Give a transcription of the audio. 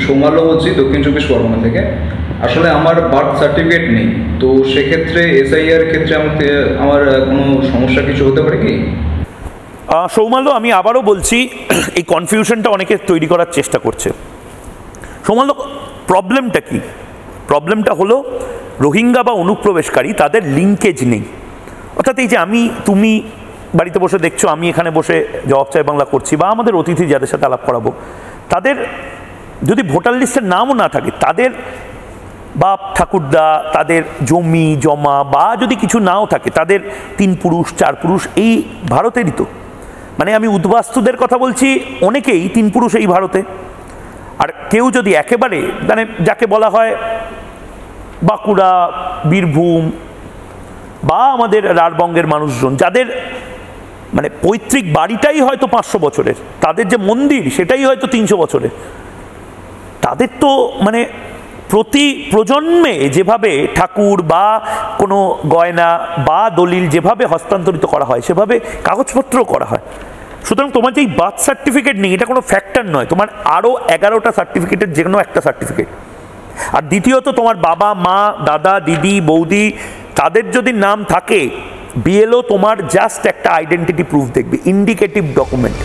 সোমালো বলছি, দক্ষিণ চব্বিশ পরগনা থেকে। আসলে আমার বার্থ সার্টিফিকেট নেই, তো সেক্ষেত্রে এসআইআর ক্ষেত্রে আমার কোনো সমস্যা কিছু হতে পারে কি? সৌমাল্য, আমি আবারও বলছি, এই কনফিউশনটা অনেকে তৈরি করার চেষ্টা করছে। সৌমাল্য, প্রবলেমটা কি? প্রবলেমটা হলো রোহিঙ্গা বা অনুপ্রবেশকারী, তাদের লিঙ্কেজ নেই। অর্থাৎ এই যে তুমি বাড়িতে বসে দেখছো, আমি এখানে বসে জবাব চাই বাংলা করছি, বা আমাদের অতিথি যাদের সাথে আলাপ করাবো, তাদের যদি ভোটার লিস্টের নামও না থাকে, তাদের বাপ ঠাকুরদা, তাদের জমি জমা বা যদি কিছু নাও থাকে, তাদের 3 পুরুষ 4 পুরুষ এই ভারতেরই তো। মানে আমি উদ্বাস্তুদের কথা বলছি, অনেকেই 3 পুরুষ এই ভারতে। আর কেউ যদি একেবারে মানে যাকে বলা হয় বাঁকুড়া, বীরভূম বা আমাদের রাঢ়বঙ্গের মানুষজন, যাদের মানে পৈতৃক বাড়িটাই হয়তো 500 বছরের, তাদের যে মন্দির সেটাই হয়তো 300 বছরের, তাদের তো মানে প্রতি প্রজন্মে যেভাবে ঠাকুর বা কোনো গয়না বা দলিল যেভাবে হস্তান্তরিত করা হয়, সেভাবে কাগজপত্র করা হয়। সুতরাং তোমার যে বার্থ সার্টিফিকেট নেই, এটা কোনো ফ্যাক্টর নয়। তোমার আরও 11টা সার্টিফিকেটের যে কোনো একটা সার্টিফিকেট। আর দ্বিতীয়ত, তোমার বাবা মা দাদা দিদি বৌদি তাদের যদি নাম থাকে, বিএলও তোমার জাস্ট একটা আইডেন্টিটি প্রুফ দেখবে, ইন্ডিকেটিভ ডকুমেন্ট।